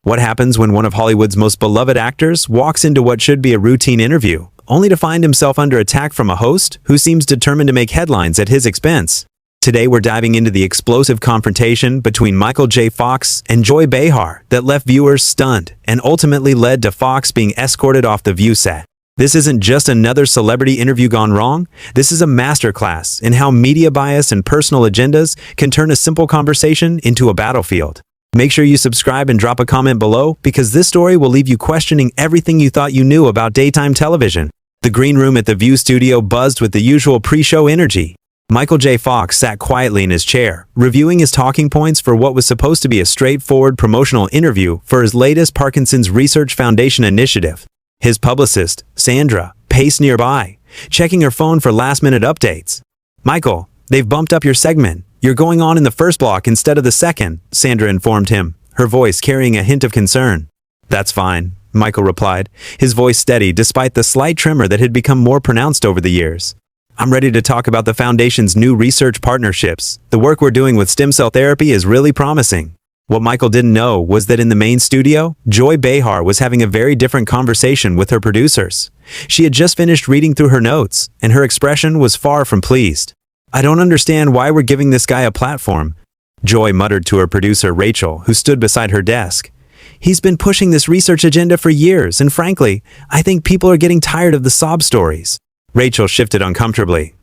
What happens when one of Hollywood's most beloved actors walks into what should be a routine interview, only to find himself under attack from a host who seems determined to make headlines at his expense? Today we're diving into the explosive confrontation between Michael J. Fox and Joy Behar that left viewers stunned and ultimately led to Fox being escorted off the View set. This isn't just another celebrity interview gone wrong. This is a masterclass in how media bias and personal agendas can turn a simple conversation into a battlefield. Make sure you subscribe and drop a comment below, because this story will leave you questioning everything you thought you knew about daytime television. The green room at the View studio buzzed with the usual pre-show energy. Michael J. Fox sat quietly in his chair, reviewing his talking points for what was supposed to be a straightforward promotional interview for his latest Parkinson's Research Foundation initiative. His publicist, Sandra, paced nearby, checking her phone for last-minute updates. "Michael, they've bumped up your segment. You're going on in the first block instead of the second," Sandra informed him, her voice carrying a hint of concern. "That's fine," Michael replied, his voice steady despite the slight tremor that had become more pronounced over the years. "I'm ready to talk about the Foundation's new research partnerships. The work we're doing with stem cell therapy is really promising." What Michael didn't know was that in the main studio, Joy Behar was having a very different conversation with her producers. She had just finished reading through her notes, and her expression was far from pleased. "I don't understand why we're giving this guy a platform," Joy muttered to her producer Rachel, who stood beside her desk. "He's been pushing this research agenda for years, and frankly, I think people are getting tired of the sob stories." Rachel shifted uncomfortably.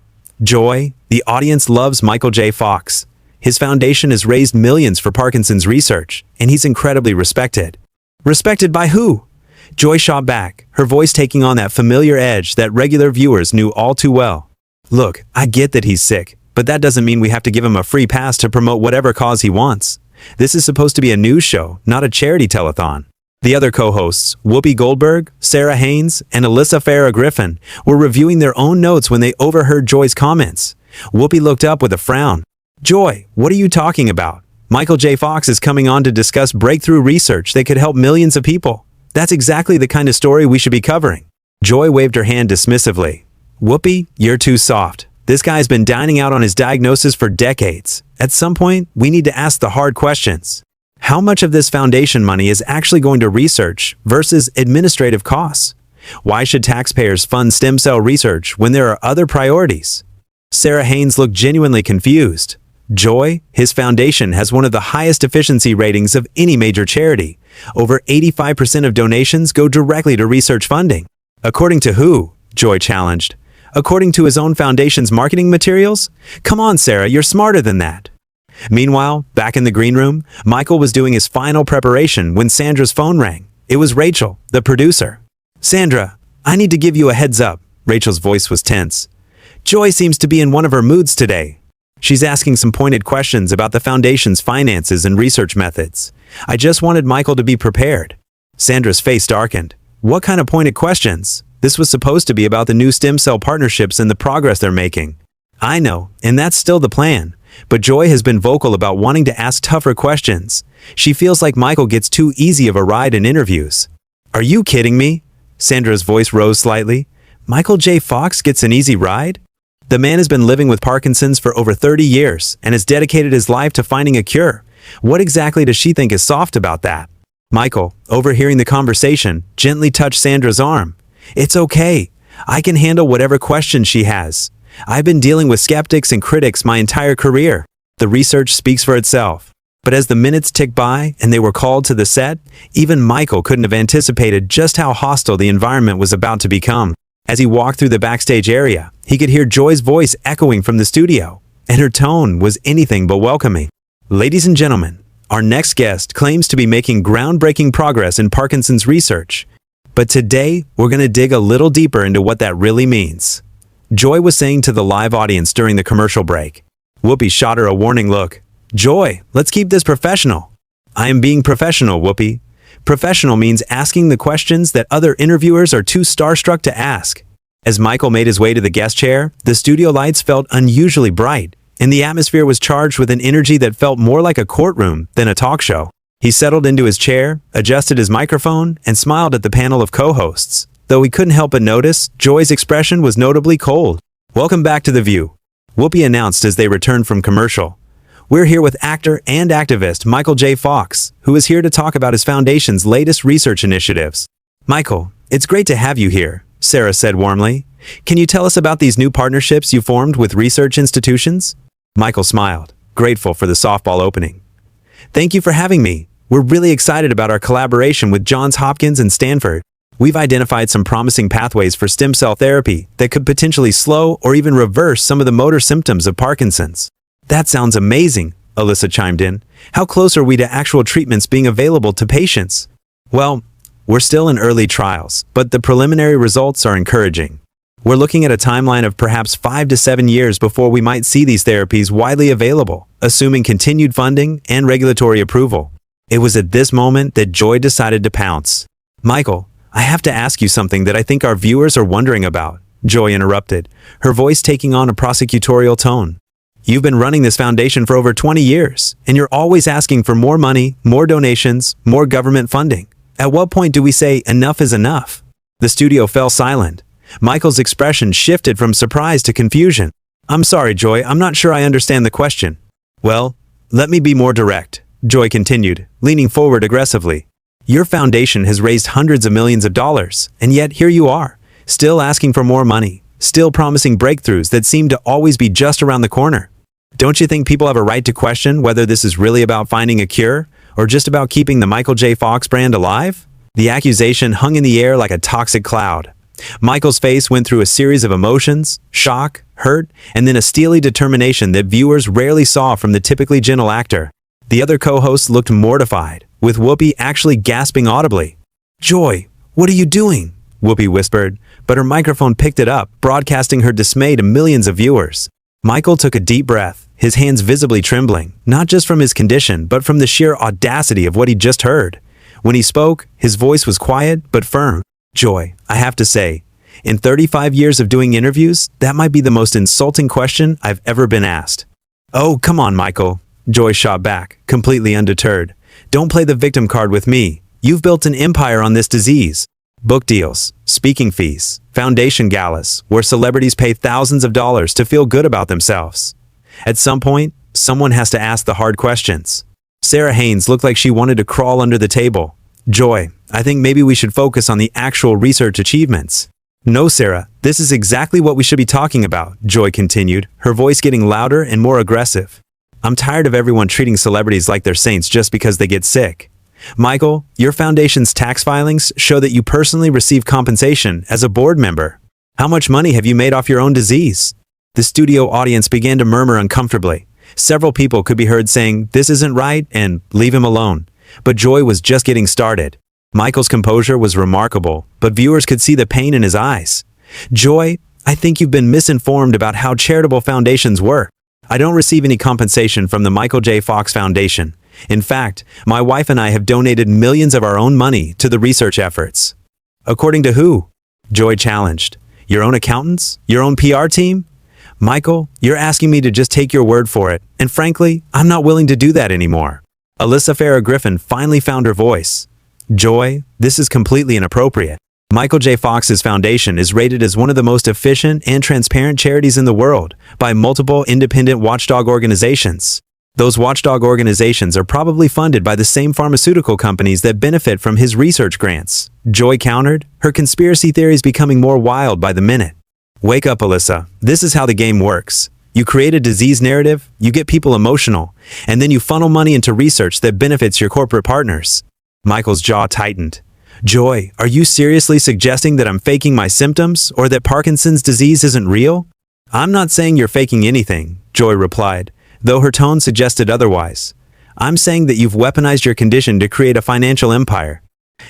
"Joy, the audience loves Michael J. Fox. His foundation has raised millions for Parkinson's research, and he's incredibly respected." "Respected by who?" Joy shot back, her voice taking on that familiar edge that regular viewers knew all too well. "Look, I get that he's sick, but that doesn't mean we have to give him a free pass to promote whatever cause he wants. This is supposed to be a news show, not a charity telethon." The other co-hosts, Whoopi Goldberg, Sarah Haynes, and Alyssa Farah Griffin, were reviewing their own notes when they overheard Joy's comments. Whoopi looked up with a frown. "Joy, what are you talking about? Michael J. Fox is coming on to discuss breakthrough research that could help millions of people. That's exactly the kind of story we should be covering." Joy waved her hand dismissively. "Whoopi, you're too soft. This guy's been dining out on his diagnosis for decades. At some point, we need to ask the hard questions. How much of this foundation money is actually going to research versus administrative costs? Why should taxpayers fund stem cell research when there are other priorities?" Sarah Haynes looked genuinely confused. "Joy, his foundation has one of the highest efficiency ratings of any major charity. Over 85% of donations go directly to research funding." "According to who?" Joy challenged. "According to his own foundation's marketing materials? Come on, Sarah, you're smarter than that." Meanwhile, back in the green room, Michael was doing his final preparation when Sandra's phone rang. It was Rachel, the producer. "Sandra, I need to give you a heads up." Rachel's voice was tense. "Joy seems to be in one of her moods today. She's asking some pointed questions about the Foundation's finances and research methods. I just wanted Michael to be prepared." Sandra's face darkened. "What kind of pointed questions? This was supposed to be about the new stem cell partnerships and the progress they're making." "I know, and that's still the plan. But Joy has been vocal about wanting to ask tougher questions. She feels like Michael gets too easy of a ride in interviews." "Are you kidding me?" Sandra's voice rose slightly. "Michael J. Fox gets an easy ride? The man has been living with Parkinson's for over 30 years and has dedicated his life to finding a cure. What exactly does she think is soft about that?" Michael, overhearing the conversation, gently touched Sandra's arm. "It's okay. I can handle whatever questions she has. I've been dealing with skeptics and critics my entire career. The research speaks for itself." But as the minutes ticked by and they were called to the set, even Michael couldn't have anticipated just how hostile the environment was about to become. As he walked through the backstage area, he could hear Joy's voice echoing from the studio, and her tone was anything but welcoming. "Ladies and gentlemen, our next guest claims to be making groundbreaking progress in Parkinson's research. But today, we're going to dig a little deeper into what that really means," Joy was saying to the live audience during the commercial break. Whoopi shot her a warning look. "Joy, let's keep this professional." "I am being professional, Whoopi. Professional means asking the questions that other interviewers are too starstruck to ask." As Michael made his way to the guest chair, the studio lights felt unusually bright, and the atmosphere was charged with an energy that felt more like a courtroom than a talk show. He settled into his chair, adjusted his microphone, and smiled at the panel of co-hosts. Though he couldn't help but notice, Joy's expression was notably cold. "Welcome back to The View," Whoopi announced as they returned from commercial. We're here with actor and activist Michael J. Fox, who is here to talk about his foundation's latest research initiatives. Michael, it's great to have you here, Sarah said warmly. Can you tell us about these new partnerships you formed with research institutions? Michael smiled, grateful for the softball opening. Thank you for having me. We're really excited about our collaboration with Johns Hopkins and Stanford. We've identified some promising pathways for stem cell therapy that could potentially slow or even reverse some of the motor symptoms of Parkinson's. That sounds amazing, Alyssa chimed in. How close are we to actual treatments being available to patients? Well, we're still in early trials, but the preliminary results are encouraging. We're looking at a timeline of perhaps 5 to 7 years before we might see these therapies widely available, assuming continued funding and regulatory approval. It was at this moment that Joy decided to pounce. Michael, I have to ask you something that I think our viewers are wondering about, Joy interrupted, her voice taking on a prosecutorial tone. You've been running this foundation for over 20 years, and you're always asking for more money, more donations, more government funding. At what point do we say enough is enough? The studio fell silent. Michael's expression shifted from surprise to confusion. I'm sorry, Joy, I'm not sure I understand the question. Well, let me be more direct, Joy continued, leaning forward aggressively. Your foundation has raised hundreds of millions of dollars, and yet here you are, still asking for more money, still promising breakthroughs that seem to always be just around the corner. Don't you think people have a right to question whether this is really about finding a cure, or just about keeping the Michael J. Fox brand alive? The accusation hung in the air like a toxic cloud. Michael's face went through a series of emotions, shock, hurt, and then a steely determination that viewers rarely saw from the typically gentle actor. The other co-hosts looked mortified, with Whoopi actually gasping audibly. Joy, what are you doing? Whoopi whispered, but her microphone picked it up, broadcasting her dismay to millions of viewers. Michael took a deep breath, his hands visibly trembling, not just from his condition, but from the sheer audacity of what he just heard. When he spoke, his voice was quiet but firm. Joy, I have to say, in 35 years of doing interviews, that might be the most insulting question I've ever been asked. Oh, come on, Michael, Joy shot back, completely undeterred. Don't play the victim card with me. You've built an empire on this disease. Book deals, speaking fees, foundation galas, where celebrities pay thousands of dollars to feel good about themselves. At some point, someone has to ask the hard questions. Sarah Haynes looked like she wanted to crawl under the table. Joy, I think maybe we should focus on the actual research achievements. No, Sarah, this is exactly what we should be talking about, Joy continued, her voice getting louder and more aggressive. I'm tired of everyone treating celebrities like they're saints just because they get sick. Michael, your foundation's tax filings show that you personally receive compensation as a board member. How much money have you made off your own disease? The studio audience began to murmur uncomfortably. Several people could be heard saying, this isn't right, and leave him alone. But Joy was just getting started. Michael's composure was remarkable, but viewers could see the pain in his eyes. Joy, I think you've been misinformed about how charitable foundations work. I don't receive any compensation from the Michael J. Fox Foundation. In fact, my wife and I have donated millions of our own money to the research efforts. According to who? Joy challenged. Your own accountants? Your own PR team? Michael, you're asking me to just take your word for it, and frankly, I'm not willing to do that anymore. Alyssa Farah Griffin finally found her voice. Joy, this is completely inappropriate. Michael J. Fox's foundation is rated as one of the most efficient and transparent charities in the world by multiple independent watchdog organizations. Those watchdog organizations are probably funded by the same pharmaceutical companies that benefit from his research grants. Joy countered, her conspiracy theories becoming more wild by the minute. Wake up, Alyssa. This is how the game works. You create a disease narrative, you get people emotional, and then you funnel money into research that benefits your corporate partners. Michael's jaw tightened. Joy, are you seriously suggesting that I'm faking my symptoms or that Parkinson's disease isn't real? I'm not saying you're faking anything, Joy replied, though her tone suggested otherwise. I'm saying that you've weaponized your condition to create a financial empire.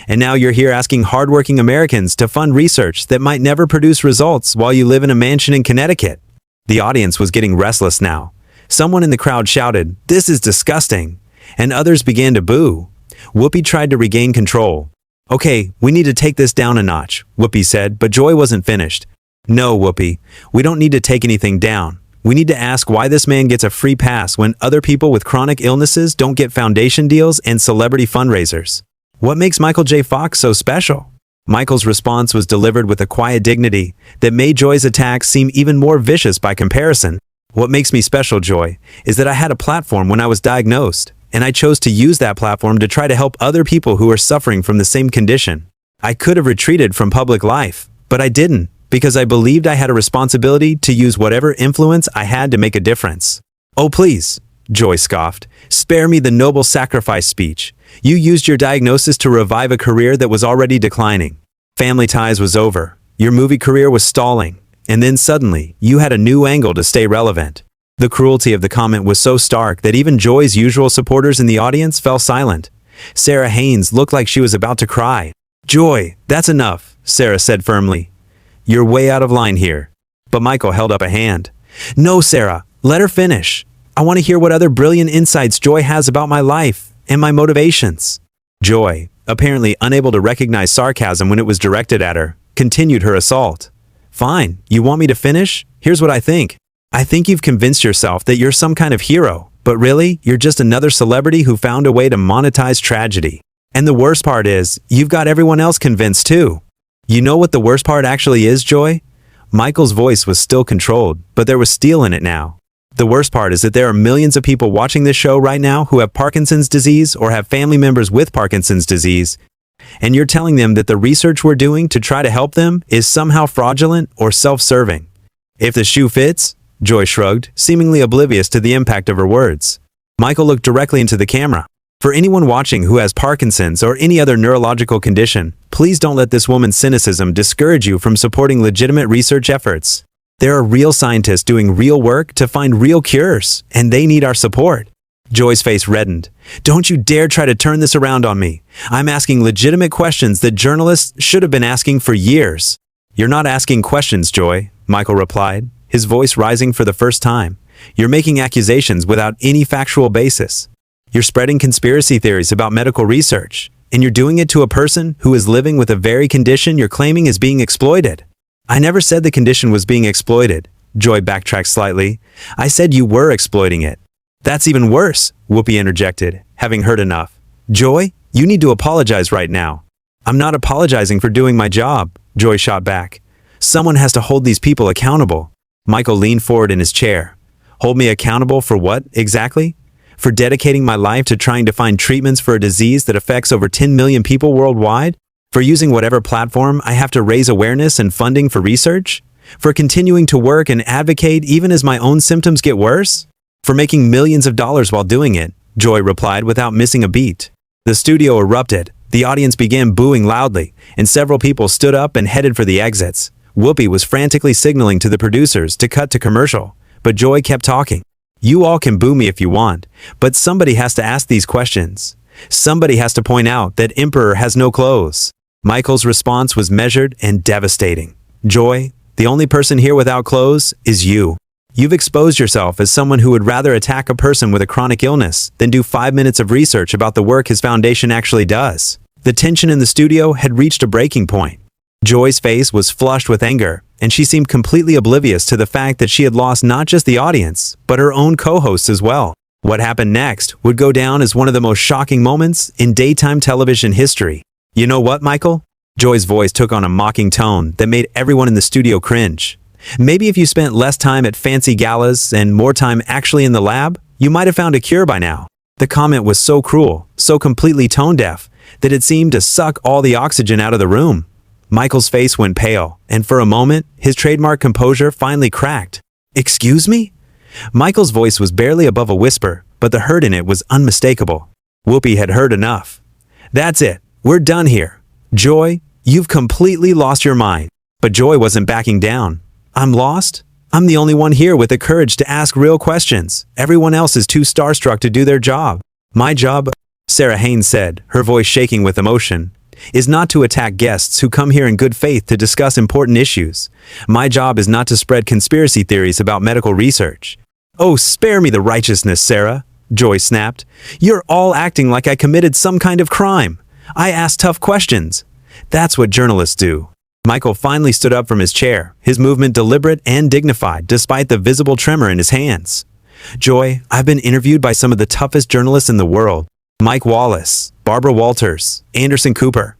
And now you're here asking hardworking Americans to fund research that might never produce results while you live in a mansion in Connecticut. The audience was getting restless now. Someone in the crowd shouted, "This is disgusting," and others began to boo. Whoopi tried to regain control. Okay, we need to take this down a notch, Whoopi said, but Joy wasn't finished. No, Whoopi, we don't need to take anything down. We need to ask why this man gets a free pass when other people with chronic illnesses don't get foundation deals and celebrity fundraisers. What makes Michael J. Fox so special? Michael's response was delivered with a quiet dignity that made Joy's attacks seem even more vicious by comparison. What makes me special, Joy, is that I had a platform when I was diagnosed, and I chose to use that platform to try to help other people who are suffering from the same condition. I could have retreated from public life, but I didn't, because I believed I had a responsibility to use whatever influence I had to make a difference. Oh please, Joy scoffed, spare me the noble sacrifice speech. You used your diagnosis to revive a career that was already declining. Family Ties was over. Your movie career was stalling. And then suddenly, you had a new angle to stay relevant. The cruelty of the comment was so stark that even Joy's usual supporters in the audience fell silent. Sarah Haynes looked like she was about to cry. Joy, that's enough, Sarah said firmly. You're way out of line here. But Michael held up a hand. No, Sarah, let her finish. I want to hear what other brilliant insights Joy has about my life and my motivations. Joy, apparently unable to recognize sarcasm when it was directed at her, continued her assault. Fine, you want me to finish? Here's what I think. I think you've convinced yourself that you're some kind of hero, but really, you're just another celebrity who found a way to monetize tragedy. And the worst part is, you've got everyone else convinced too. You know what the worst part actually is, Joy? Michael's voice was still controlled, but there was steel in it now. The worst part is that there are millions of people watching this show right now who have Parkinson's disease or have family members with Parkinson's disease, and you're telling them that the research we're doing to try to help them is somehow fraudulent or self-serving. If the shoe fits, Joy shrugged, seemingly oblivious to the impact of her words. Michael looked directly into the camera. For anyone watching who has Parkinson's or any other neurological condition, please don't let this woman's cynicism discourage you from supporting legitimate research efforts. There are real scientists doing real work to find real cures, and they need our support. Joy's face reddened. Don't you dare try to turn this around on me. I'm asking legitimate questions that journalists should have been asking for years. You're not asking questions, Joy, Michael replied, his voice rising for the first time. You're making accusations without any factual basis. You're spreading conspiracy theories about medical research, and you're doing it to a person who is living with a very condition you're claiming is being exploited. I never said the condition was being exploited, Joy backtracked slightly. I said you were exploiting it. That's even worse, Whoopi interjected, having heard enough. Joy, you need to apologize right now. I'm not apologizing for doing my job, Joy shot back. Someone has to hold these people accountable. Michael leaned forward in his chair. Hold me accountable for what, exactly? For dedicating my life to trying to find treatments for a disease that affects over 10 million people worldwide? For using whatever platform I have to raise awareness and funding for research? For continuing to work and advocate even as my own symptoms get worse? For making millions of dollars while doing it, Joy replied without missing a beat. The studio erupted. The audience began booing loudly, and several people stood up and headed for the exits. Whoopi was frantically signaling to the producers to cut to commercial, but Joy kept talking. You all can boo me if you want, but somebody has to ask these questions. Somebody has to point out that Emperor has no clothes. Michael's response was measured and devastating. Joy, the only person here without clothes is you. You've exposed yourself as someone who would rather attack a person with a chronic illness than do 5 minutes of research about the work his foundation actually does. The tension in the studio had reached a breaking point. Joy's face was flushed with anger, and she seemed completely oblivious to the fact that she had lost not just the audience, but her own co-hosts as well. What happened next would go down as one of the most shocking moments in daytime television history. You know what, Michael? Joy's voice took on a mocking tone that made everyone in the studio cringe. Maybe if you spent less time at fancy galas and more time actually in the lab, you might have found a cure by now. The comment was so cruel, so completely tone-deaf, that it seemed to suck all the oxygen out of the room. Michael's face went pale, and for a moment, his trademark composure finally cracked. Excuse me? Michael's voice was barely above a whisper, but the hurt in it was unmistakable. Whoopi had heard enough. That's it. We're done here. Joy, you've completely lost your mind. But Joy wasn't backing down. I'm lost? I'm the only one here with the courage to ask real questions. Everyone else is too starstruck to do their job. My job, Sarah Haynes said, her voice shaking with emotion, is not to attack guests who come here in good faith to discuss important issues. My job is not to spread conspiracy theories about medical research. Oh, spare me the righteousness, Sarah, Joy snapped. You're all acting like I committed some kind of crime. I asked tough questions. That's what journalists do. Michael finally stood up from his chair, his movement deliberate and dignified despite the visible tremor in his hands. Joy, I've been interviewed by some of the toughest journalists in the world. Mike Wallace, Barbara Walters, Anderson Cooper.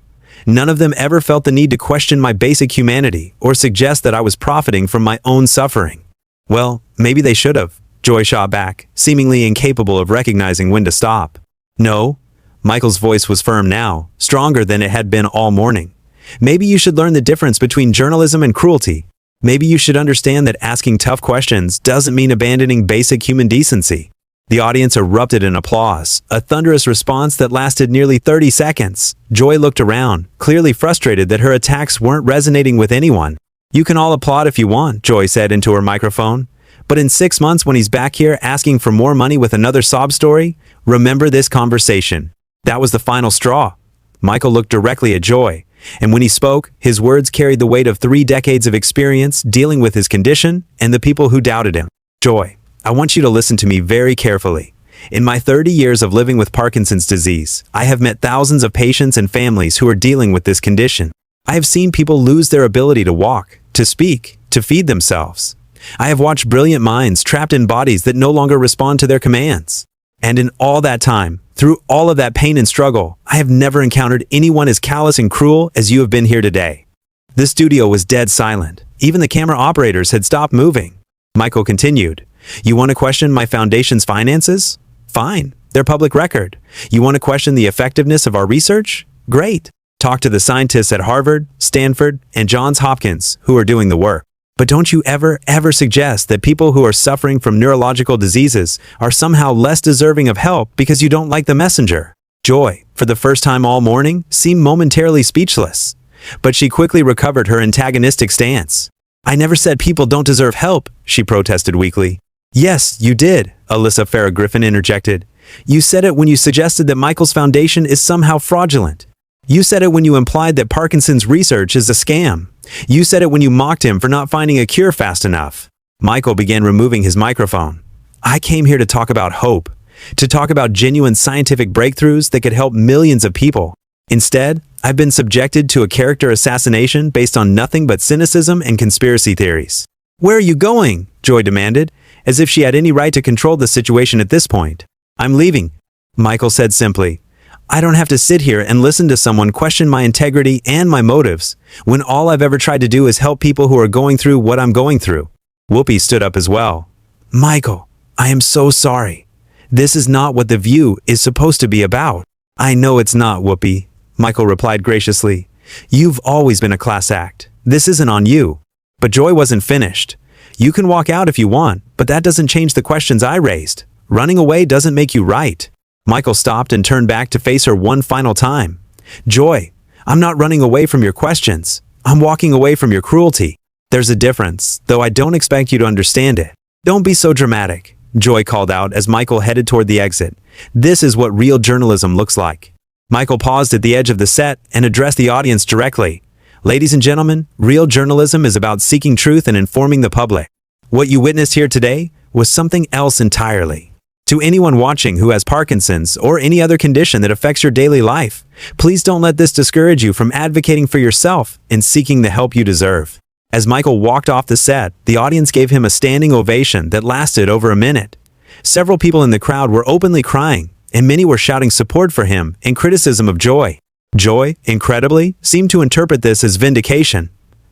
None of them ever felt the need to question my basic humanity or suggest that I was profiting from my own suffering. Well, maybe they should have, Joy shot back, seemingly incapable of recognizing when to stop. No. Michael's voice was firm now, stronger than it had been all morning. Maybe you should learn the difference between journalism and cruelty. Maybe you should understand that asking tough questions doesn't mean abandoning basic human decency. The audience erupted in applause, a thunderous response that lasted nearly 30 seconds. Joy looked around, clearly frustrated that her attacks weren't resonating with anyone. You can all applaud if you want, Joy said into her microphone. But in 6 months when he's back here asking for more money with another sob story, remember this conversation. That was the final straw. Michael looked directly at Joy, and when he spoke, his words carried the weight of 3 decades of experience dealing with his condition and the people who doubted him. Joy, I want you to listen to me very carefully. In my 30 years of living with Parkinson's disease, I have met thousands of patients and families who are dealing with this condition. I have seen people lose their ability to walk, to speak, to feed themselves. I have watched brilliant minds trapped in bodies that no longer respond to their commands. And in all that time, through all of that pain and struggle, I have never encountered anyone as callous and cruel as you have been here today. The studio was dead silent. Even the camera operators had stopped moving. Michael continued, You want to question my foundation's finances? Fine, they're public record. You want to question the effectiveness of our research? Great. Talk to the scientists at Harvard, Stanford, and Johns Hopkins who are doing the work. But don't you ever suggest that people who are suffering from neurological diseases are somehow less deserving of help because you don't like the messenger. Joy, for the first time all morning, seemed momentarily speechless. But she quickly recovered her antagonistic stance. I never said people don't deserve help, she protested weakly. Yes, you did, Alyssa Farah Griffin interjected. You said it when you suggested that Michael's foundation is somehow fraudulent. You said it when you implied that Parkinson's research is a scam. You said it when you mocked him for not finding a cure fast enough. Michael began removing his microphone. I came here to talk about hope, to talk about genuine scientific breakthroughs that could help millions of people. Instead, I've been subjected to a character assassination based on nothing but cynicism and conspiracy theories. Where are you going? Joy demanded, as if she had any right to control the situation at this point. I'm leaving, Michael said simply. I don't have to sit here and listen to someone question my integrity and my motives, when all I've ever tried to do is help people who are going through what I'm going through. Whoopi stood up as well. Michael, I am so sorry. This is not what The View is supposed to be about. I know it's not, Whoopi, Michael replied graciously. You've always been a class act. This isn't on you. But Joy wasn't finished. You can walk out if you want, but that doesn't change the questions I raised. Running away doesn't make you right. Michael stopped and turned back to face her one final time. Joy, I'm not running away from your questions. I'm walking away from your cruelty. There's a difference, though I don't expect you to understand it. Don't be so dramatic, Joy called out as Michael headed toward the exit. This is what real journalism looks like. Michael paused at the edge of the set and addressed the audience directly. Ladies and gentlemen, real journalism is about seeking truth and informing the public. What you witnessed here today was something else entirely. To anyone watching who has Parkinson's or any other condition that affects your daily life, please don't let this discourage you from advocating for yourself and seeking the help you deserve. As Michael walked off the set, the audience gave him a standing ovation that lasted over a minute. Several people in the crowd were openly crying, and many were shouting support for him and criticism of Joy. Joy, incredibly, seemed to interpret this as vindication.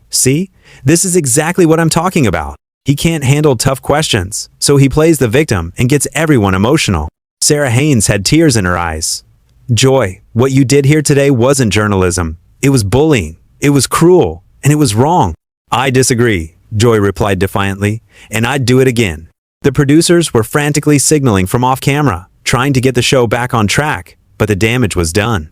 See, this is exactly what I'm talking about. He can't handle tough questions, so he plays the victim and gets everyone emotional. Sarah Haynes had tears in her eyes. Joy, what you did here today wasn't journalism. It was bullying. It was cruel. And it was wrong. I disagree, Joy replied defiantly, and I'd do it again. The producers were frantically signaling from off camera, trying to get the show back on track, but the damage was done.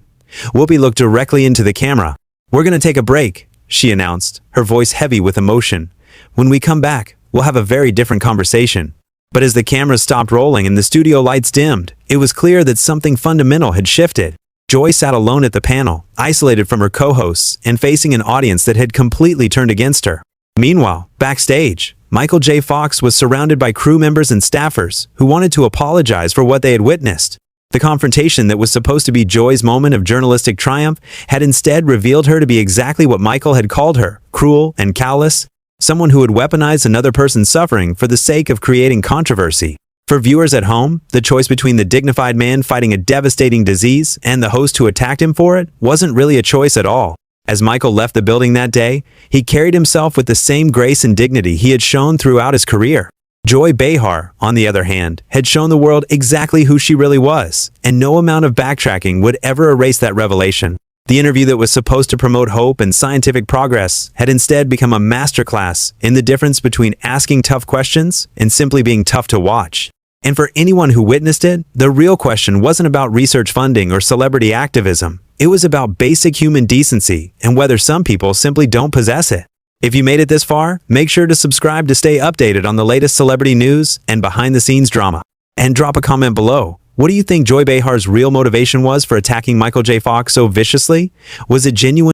Whoopi looked directly into the camera. We're going to take a break, she announced, her voice heavy with emotion. When we come back, we'll have a very different conversation. But as the cameras stopped rolling and the studio lights dimmed, it was clear that something fundamental had shifted. Joy sat alone at the panel, isolated from her co-hosts and facing an audience that had completely turned against her. Meanwhile, backstage, Michael J. Fox was surrounded by crew members and staffers who wanted to apologize for what they had witnessed. The confrontation that was supposed to be Joy's moment of journalistic triumph had instead revealed her to be exactly what Michael had called her, cruel and callous. Someone who had weaponized another person's suffering for the sake of creating controversy. For viewers at home, the choice between the dignified man fighting a devastating disease and the host who attacked him for it wasn't really a choice at all. As Michael left the building that day, he carried himself with the same grace and dignity he had shown throughout his career. Joy Behar, on the other hand, had shown the world exactly who she really was, and no amount of backtracking would ever erase that revelation. The interview that was supposed to promote hope and scientific progress had instead become a masterclass in the difference between asking tough questions and simply being tough to watch. And for anyone who witnessed it, the real question wasn't about research funding or celebrity activism. It was about basic human decency and whether some people simply don't possess it. If you made it this far, make sure to subscribe to stay updated on the latest celebrity news and behind-the-scenes drama. And drop a comment below. What do you think Joy Behar's real motivation was for attacking Michael J. Fox so viciously? Was it genuine?